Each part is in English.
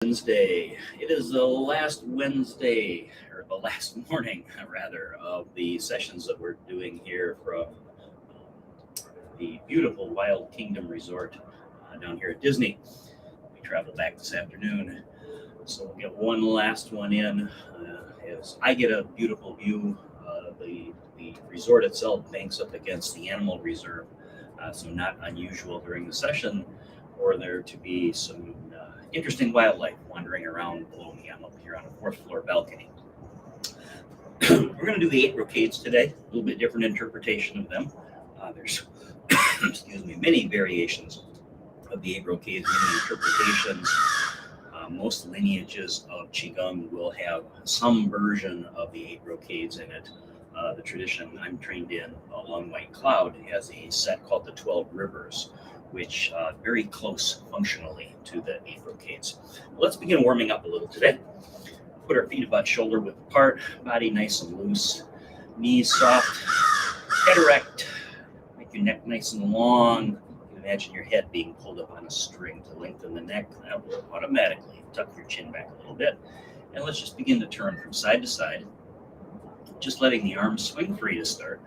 Wednesday. It is the last Wednesday, or the last morning, rather, of the sessions that we're doing here from the beautiful Wild Kingdom Resort down here at Disney. We travel back this afternoon, so we'll get one last one in. As I get a beautiful view, the resort itself banks up against the animal reserve, so not unusual during the session for there to be some interesting wildlife wandering around below me. I'm up here on a fourth floor balcony. We're going to do the 8 brocades today, a little bit different interpretation of them. There's many variations of the 8 brocades, many interpretations. Most lineages of Qigong will have some version of the 8 brocades in it. The tradition I'm trained in along White Cloud has a set called the 12 Rivers, which very close functionally to the 8 brocades. Let's begin warming up a little today. Put our feet about shoulder width apart, body nice and loose, knees soft, head erect, make your neck nice and long. You can imagine your head being pulled up on a string to lengthen the neck. That will automatically tuck your chin back a little bit. And let's just begin to turn from side to side, just letting the arms swing free to start.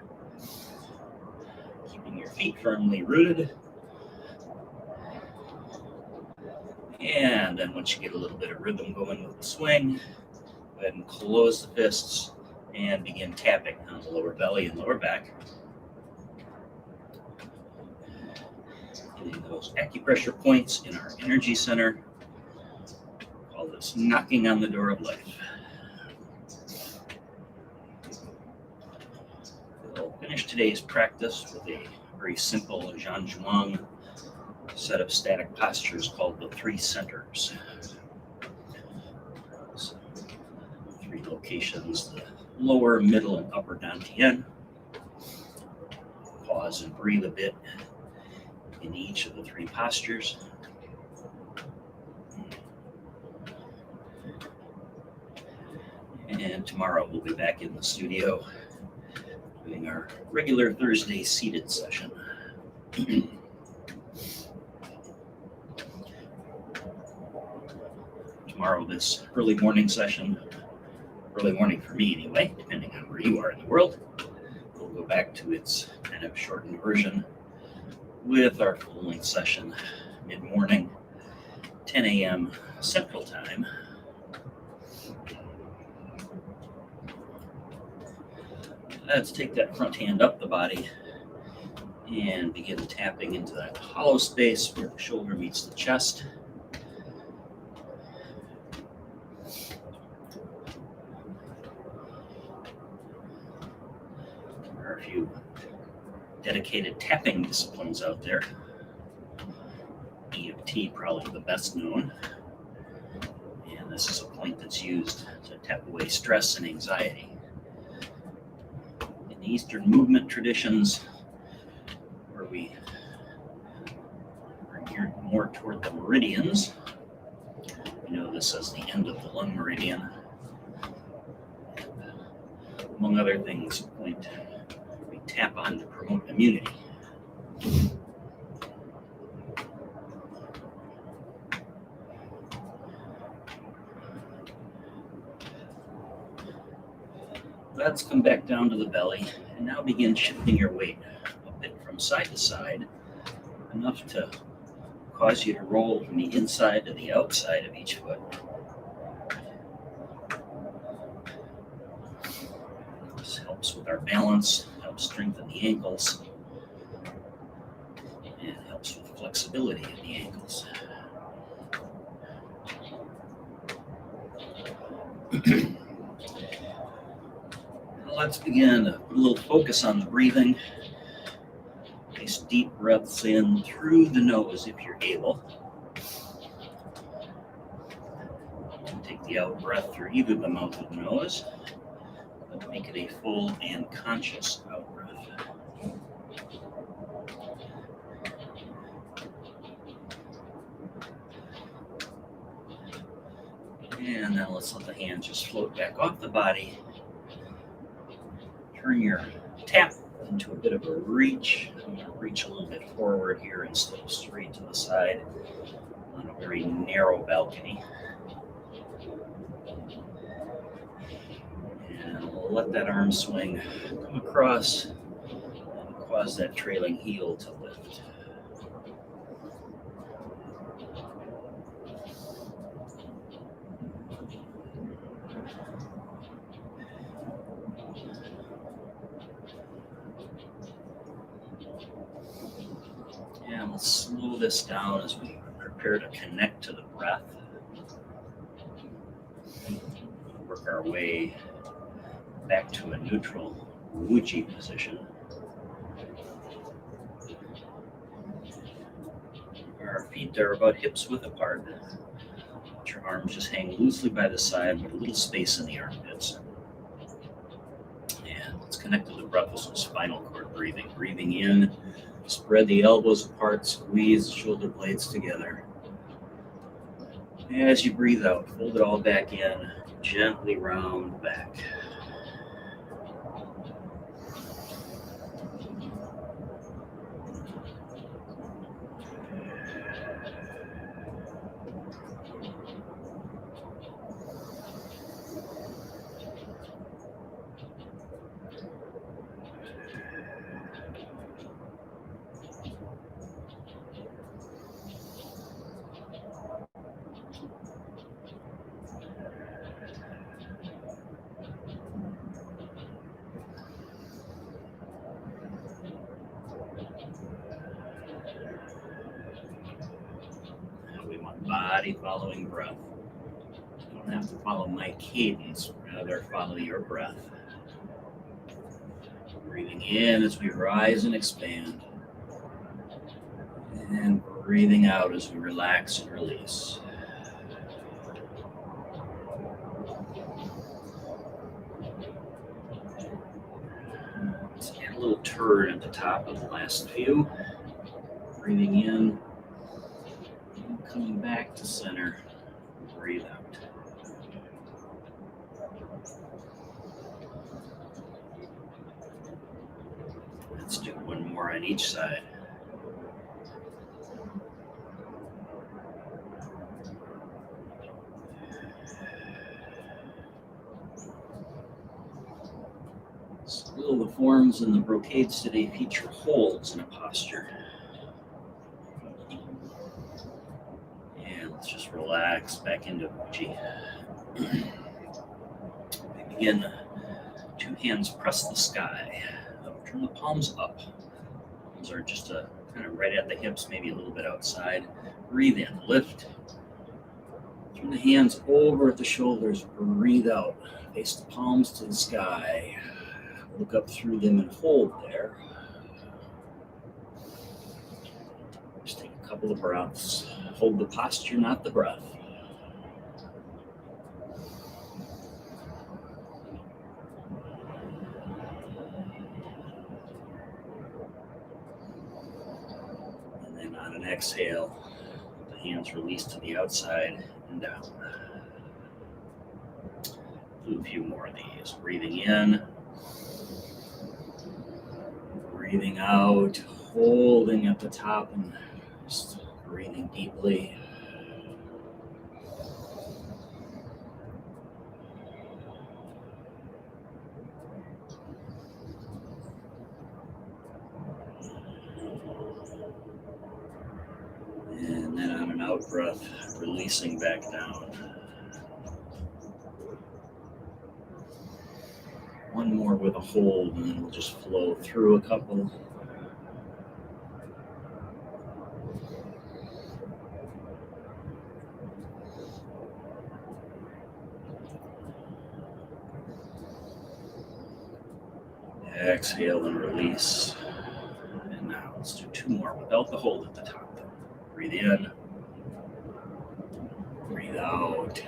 Keeping your feet firmly rooted. And then once you get a little bit of rhythm going with the swing, go ahead and close the fists and begin tapping on the lower belly and lower back. Getting those acupressure points in our energy center. Call this knocking on the door of life. We'll finish today's practice with a very simple Zhuang set of static postures called the 3 centers. So, 3 locations, the lower, middle, and upper dantian. Pause and breathe a bit in each of the 3 postures. And tomorrow we'll be back in the studio doing our regular Thursday seated session. Tomorrow, this early morning session, early morning for me anyway, depending on where you are in the world, we'll go back to its kind of shortened version with our full-length session mid-morning, 10 a.m. Central Time. Let's take that front hand up the body and begin tapping into that hollow space where the shoulder meets the chest. There are a few dedicated tapping disciplines out there. EFT probably the best known. And this is a point that's used to tap away stress and anxiety. In the Eastern movement traditions, where we are geared more toward the meridians, we know this as the end of the lung meridian. Among other things, point we tap on to promote immunity. Let's come back down to the belly and now begin shifting your weight a bit from side to side, enough to cause you to roll from the inside to the outside of each foot. This helps with our balance, helps strengthen the ankles, and helps with flexibility in the ankles. Let's begin to put a little focus on the breathing. Nice deep breaths in through the nose if you're able. Take the out breath through either the mouth or the nose, but make it a full and conscious out breath. And then let's let the hands just float back off the body. Turn your tap into a bit of a reach. I'm going to reach a little bit forward here instead of straight to the side on a very narrow balcony. let that arm swing come across and cause that trailing heel to lift. And we'll slow this down as we prepare to connect to the breath. Work our way back to a neutral Wuji position. Our feet are about hips width apart. Let your arms just hang loosely by the side with a little space in the armpits. And let's connect to the breath with some spinal cord breathing. Breathing in, spread the elbows apart, squeeze the shoulder blades together. As you breathe out, fold it all back in, gently round back. Body following breath. You don't have to follow my cadence, rather follow your breath. Breathing in as we rise and expand. And breathing out as we relax and release. Let's add a little turn at the top of the last few. Breathing in. Coming back to center, breathe out. Let's do one more on each side. Still, the forms in the brocades today feature holds in a posture. Just relax back into Wuji. We begin. Two hands press the sky. Turn the palms up. Palms are just kind of right at the hips, maybe a little bit outside. Breathe in, lift. Turn the hands over at the shoulders. Breathe out. Face the palms to the sky. Look up through them and hold there. Just take a couple of breaths. Hold the posture, not the breath. And then on an exhale, the hands release to the outside and down. Do a few more of these. Breathing in. Breathing out. Holding at the top and just breathing deeply. And then on an out breath, releasing back down. One more with a hold, and then we'll just flow through a couple. Exhale and release. And now let's do two more without the hold at the top. Breathe in. Breathe out.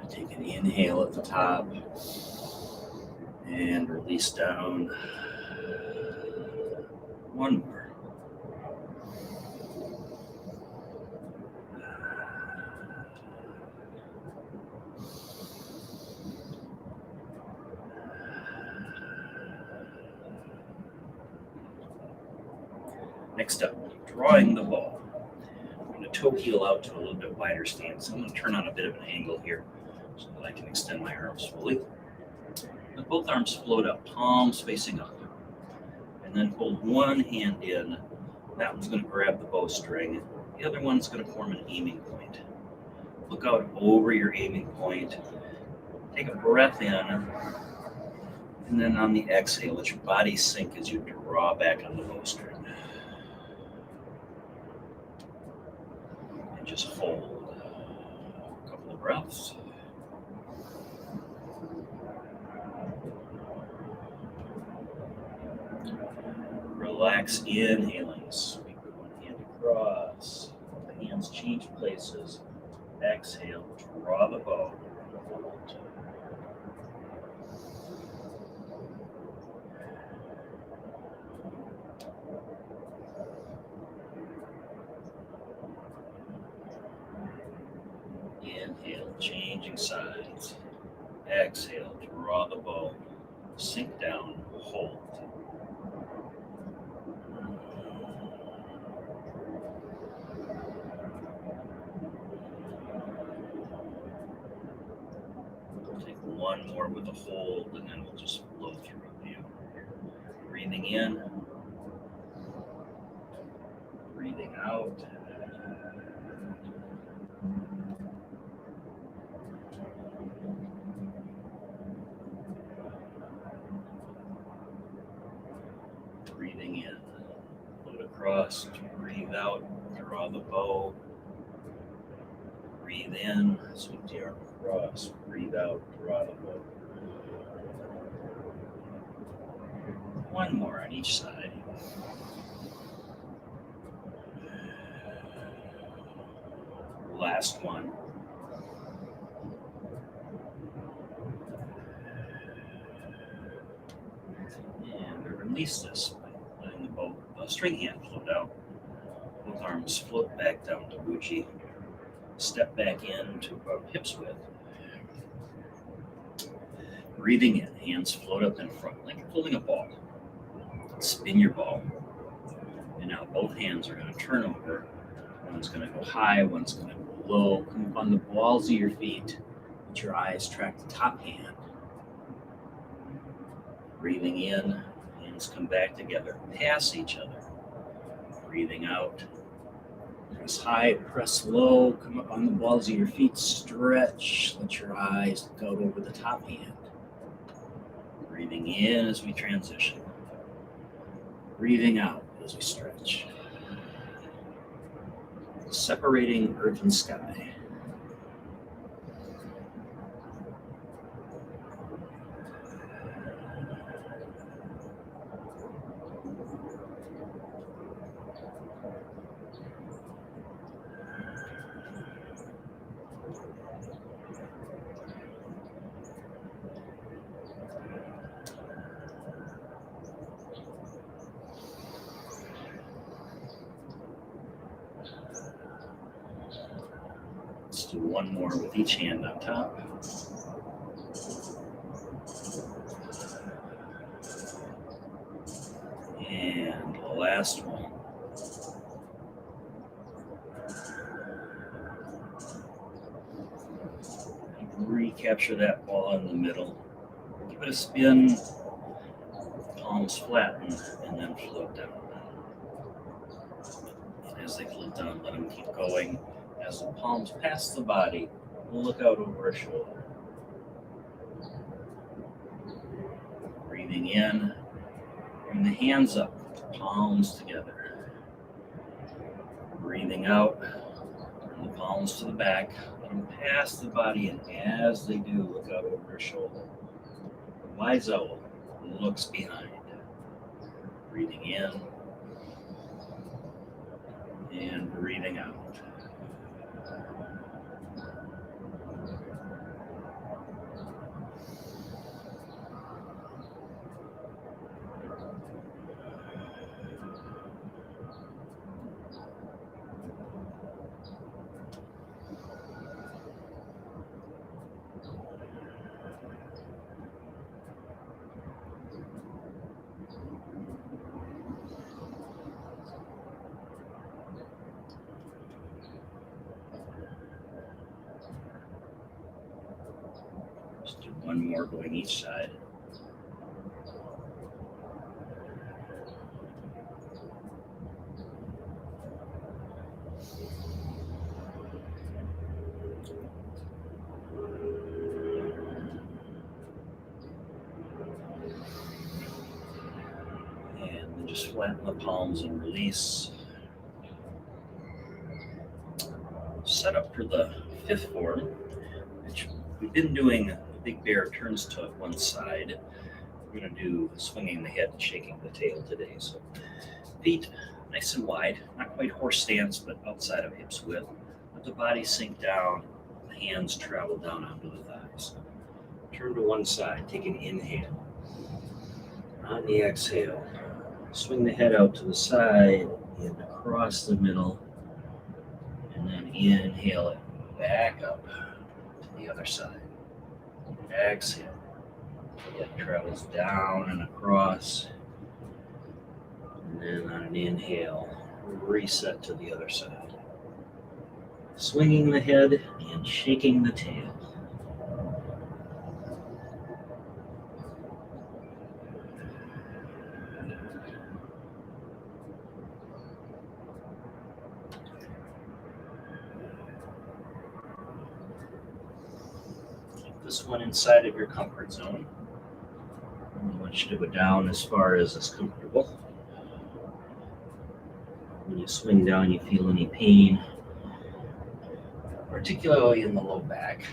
Take an inhale at the top. And release down. One more. Next up, drawing the ball. I'm going to toe heel out to a little bit wider stance. I'm going to turn on a bit of an angle here so that I can extend my arms fully. Let both arms float up, palms facing up. And then hold one hand in. That one's going to grab the bowstring. The other one's going to form an aiming point. Look out over your aiming point. Take a breath in. And then on the exhale, let your body sink as you draw back on the bowstring. And just hold a couple of breaths. Relax, inhaling, sweep one hand across. The hands change places. Exhale, draw the bow. Hold. Inhale, changing sides. Exhale, draw the bow. Sink down, hold. Take one more with a hold, and then we'll just flow through you. Breathing in, breathing out. Breathing in, float across, breathe out, draw the bow. Breathe in, sweep the arm across, breathe out, draw the bow. One more on each side. Last one. And release this by letting the bow, string hand float out. Both arms float back down to Uji. Step back in to about hips width. Breathing in, hands float up in front like you're holding a ball. Spin your ball. And now both hands are going to turn over. One's going to go high, one's going to go low. Come up on the balls of your feet. Let your eyes track the top hand. Breathing in, hands come back together, pass each other. Breathing out. Press high, press low, come up on the balls of your feet, stretch. Let your eyes go over the top hand. Breathing in as we transition. Breathing out as we stretch. Separating earth and sky. Let's do one more with each hand on top. And the last one. Recapture that ball in the middle. Give it a spin. Palms flatten and then float down. And as they float down, let them keep going. As the palms pass the body, we'll look out over a shoulder. Breathing in, bring the hands up, palms together. Breathing out, bring the palms to the back, let them pass the body, and as they do, look out over a shoulder. Wise owl looks behind. Breathing in and breathing out. One more going each side. And then just flatten the palms and release. Set up for the fifth form, which we've been doing. The big bear turns to one side. We're going to do swinging the head and shaking the tail today. So feet nice and wide, not quite horse stance, but outside of hips width. Let the body sink down, the hands travel down onto the thighs. Turn to one side, take an inhale. On the exhale, swing the head out to the side and across the middle. And then inhale it back up to the other side. Exhale. It travels down and across. And then on an inhale, reset to the other side. Swinging the head and shaking the tail. This one inside of your comfort zone. I want you to go down as far as is comfortable. When you swing down, you feel any pain, particularly in the low back.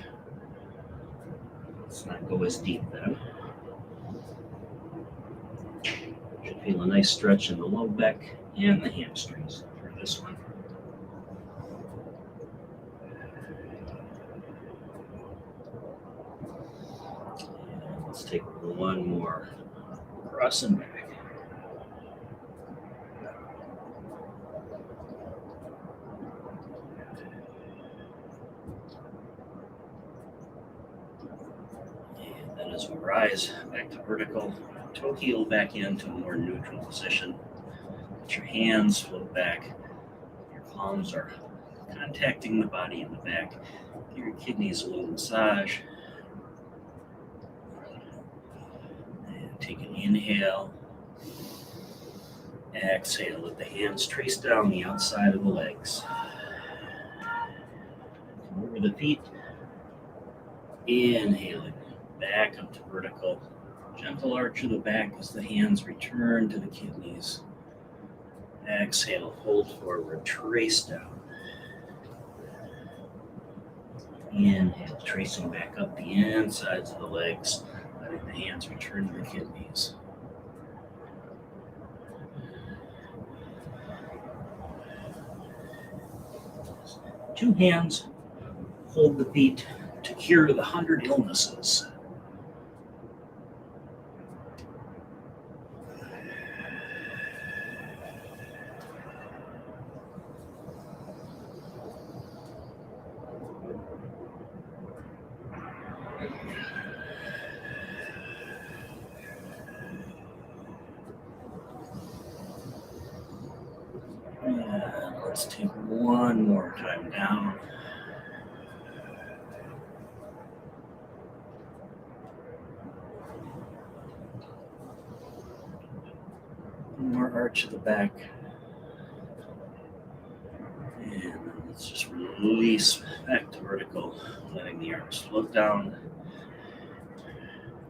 Let's not go as deep then. You should feel a nice stretch in the low back and the hamstrings for this one. Let's take one more cross and back. And then as we rise back to vertical, toe heel back into a more neutral position. Let your hands float back. Your palms are contacting the body in the back. Give your kidneys a little massage. Take an inhale, exhale, let the hands trace down the outside of the legs. Come over the feet, inhaling, back up to vertical. Gentle arch of the back as the hands return to the kidneys. Exhale, hold forward, trace down. Inhale, tracing back up the insides of the legs. Letting the hands return to the kidneys. Two hands hold the feet to cure the 100 illnesses. Let's take one more time down. One more arch of the back. And let's just release back to vertical, letting the arms float down.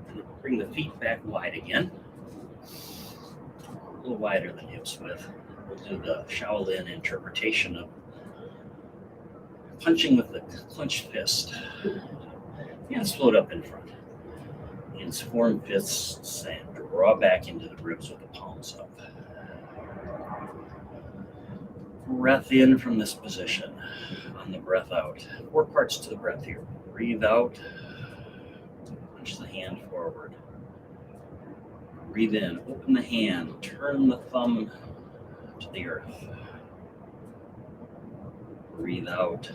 And bring the feet back wide again. A little wider than hips width. We'll do the Shaolin interpretation of punching with the clenched fist. Hands float up in front. Hands form fists and draw back into the ribs with the palms up. Breath in from this position. On the breath out. 4 parts to the breath here. Breathe out. Punch the hand forward. Breathe in. Open the hand. Turn the thumb to the earth. Breathe out.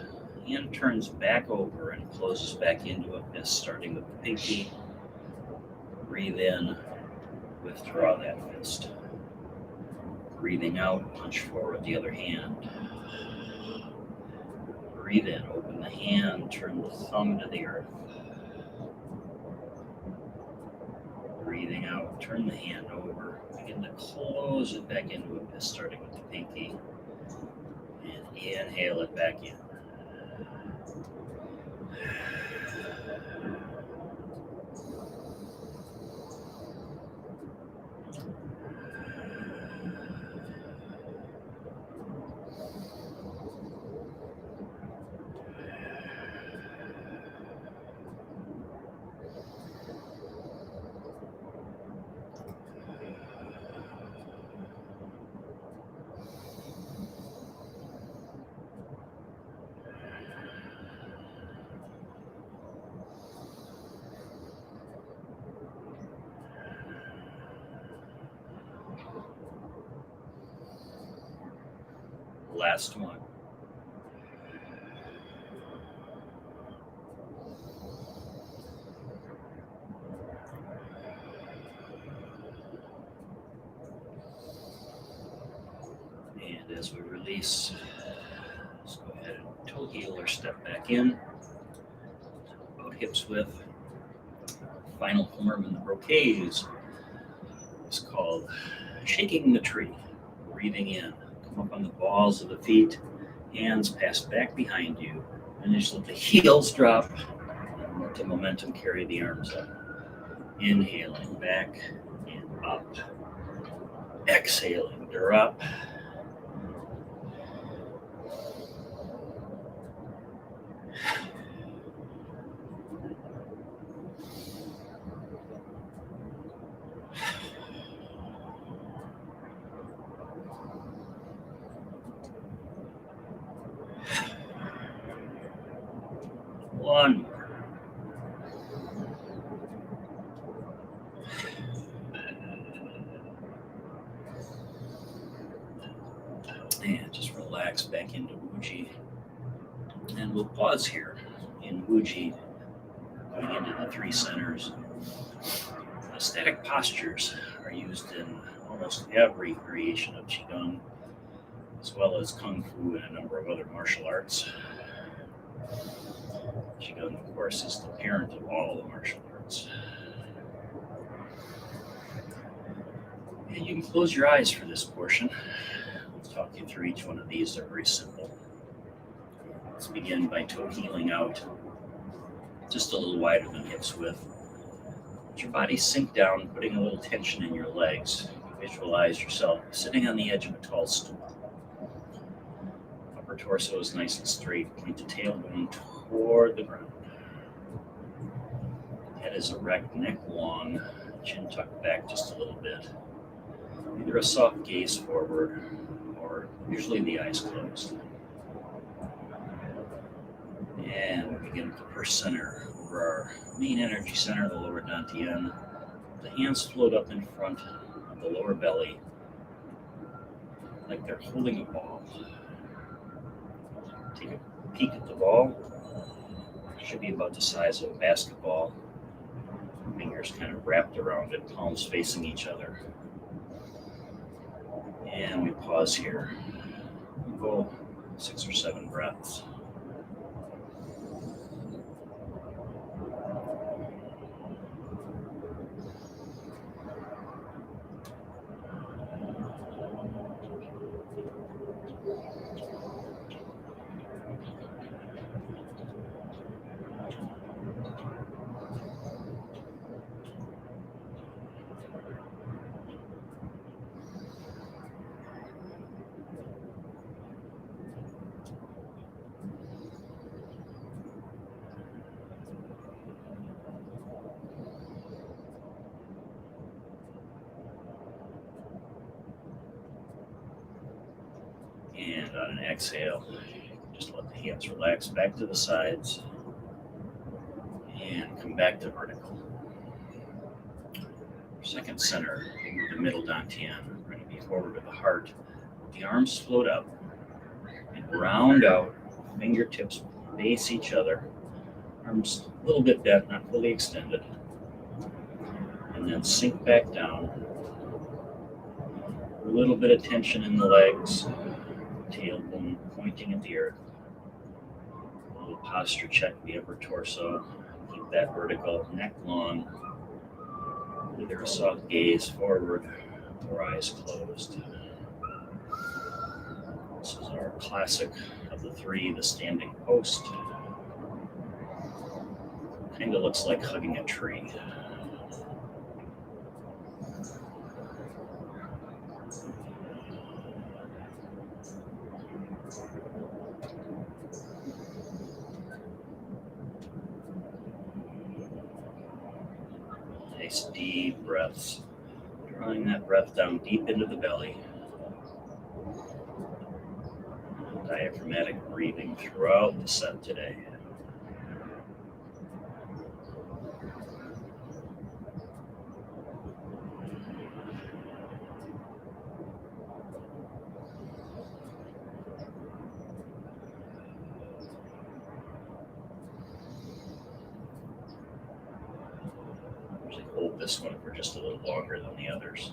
Hand turns back over and closes back into a fist, starting with the pinky. Breathe in. Withdraw that fist. Breathing out, punch forward the other hand. Breathe in, open the hand, turn the thumb to the earth. Breathing out, turn the hand over. Begin to close it back into a fist, starting with the pinky. And inhale it back in. Last one. And as we release, let's go ahead and toe heel or step back in. About hips width. Final form in the brocades is called shaking the tree. Breathing in. Come up on the balls of the feet. Hands pass back behind you. And just let the heels drop. And let the momentum carry the arms up. Inhaling back and up. Exhaling, drop. One more. And just relax back into Wuji. And we'll pause here in Wuji, going into the three centers. Static postures are used in almost every variation of Qigong, as well as Kung Fu and a number of other martial arts. Qigong, of course, is the parent of all the martial arts. And you can close your eyes for this portion. I'll talk you through each one of these. They're very simple. Let's begin by toe heeling out, just a little wider than hips width. Let your body sink down, putting a little tension in your legs. Visualize yourself sitting on the edge of a tall stool. Upper torso is nice and straight. Point the tailbone toward the ground. Head is erect, neck long, chin tucked back just a little bit. Either a soft gaze forward or usually the eyes closed. And we begin with the first center, over our main energy center, the lower dantian. The hands float up in front of the lower belly, like they're holding a ball. Take a peek at the ball. It should be about the size of a basketball. Fingers kind of wrapped around it, palms facing each other. And we pause here. We'll go 6 or 7 breaths. And on an exhale, just let the hands relax back to the sides and come back to vertical. Second center, the middle dantian. We're going to be forward to the heart. The arms float up and round out. Fingertips face each other. Arms a little bit bent, not fully extended. And then sink back down. A little bit of tension in the legs. Tailbone pointing at the earth. A little posture check the upper torso. Keep that vertical, neck long. Either a soft gaze forward or eyes closed. This is our classic of the three, the standing post. Kind of looks like hugging a tree. Nice deep breaths. Drawing that breath down deep into the belly. Diaphragmatic breathing throughout the set today. Usually hold this one for just a little longer than the others.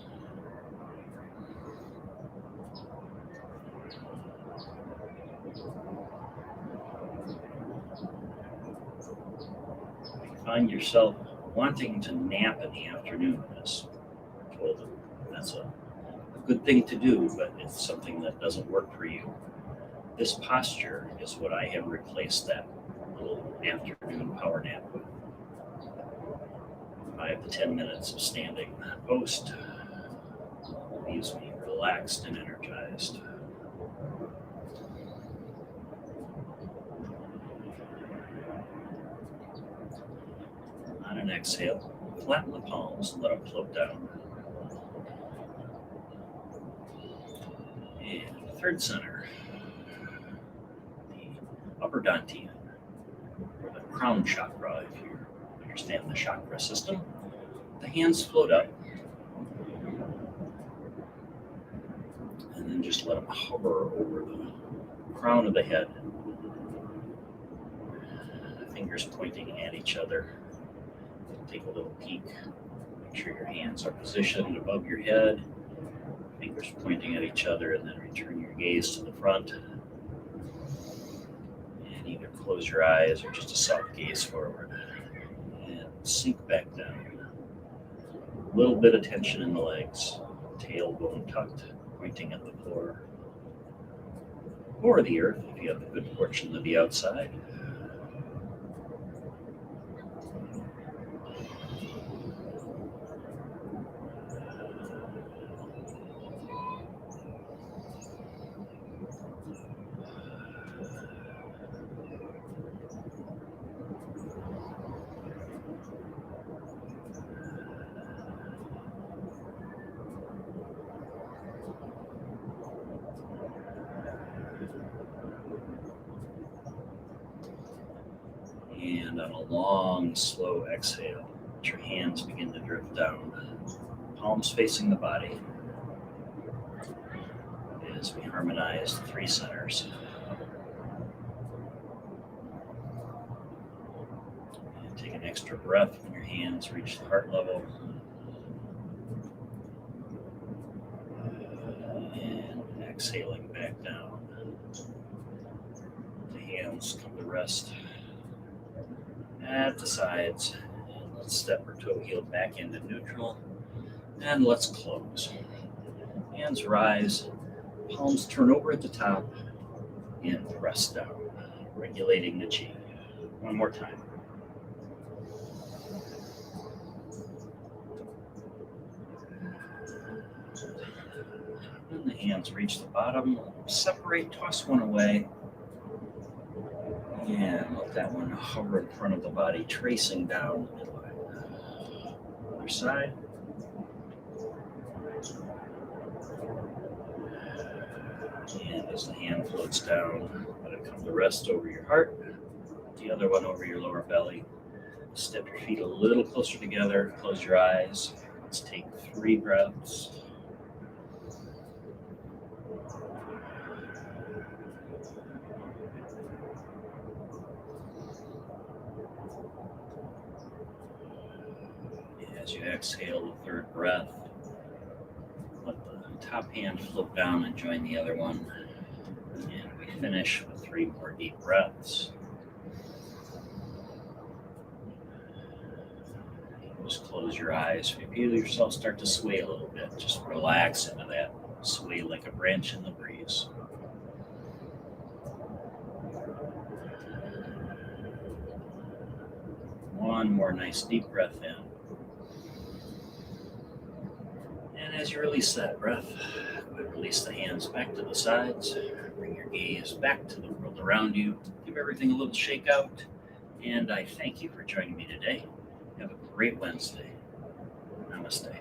Find yourself wanting to nap in the afternoon, as told them that's a good thing to do, but it's something that doesn't work for you. This posture is what I have replaced that little afternoon power nap with. 5 to 10 minutes of standing post leaves me relaxed and energized. On an exhale, flatten the palms and let them float down. And third center, the upper dantian, or the crown chakra, if you understand the chakra system. The hands float up, and then just let them hover over the crown of the head. Fingers pointing at each other. Take a little peek. Make sure your hands are positioned above your head. Fingers pointing at each other, and then return your gaze to the front. And either close your eyes or just a soft gaze forward. And sink back down. A little bit of tension in the legs. Tailbone tucked, pointing at the floor. Or the earth, if you have the good fortune to be outside. And on a long, slow exhale, let your hands begin to drift down, palms facing the body, as we harmonize the three centers. And take an extra breath when your hands reach the heart level. And exhaling back down. The hands come to rest at the sides. And let's step our toe heel back into neutral. And let's close. Hands rise. Palms turn over at the top. And press down. Regulating the chi. One more time. And the hands reach the bottom. Separate, toss one away. And let that one hover in front of the body, tracing down the midline. Other side. And as the hand floats down, let it come to rest over your heart. The other one over your lower belly. Step your feet a little closer together. Close your eyes. Let's take 3 breaths. As you exhale the third breath, let the top hand float down and join the other one. And we finish with 3 more deep breaths. Just close your eyes. Feel yourself start to sway a little bit. Just relax into that. Sway like a branch in the breeze. One more nice deep breath in. And as you release that breath, go ahead and release the hands back to the sides. Bring your gaze back to the world around you. Give everything a little shake out. And I thank you for joining me today. Have a great Wednesday. Namaste.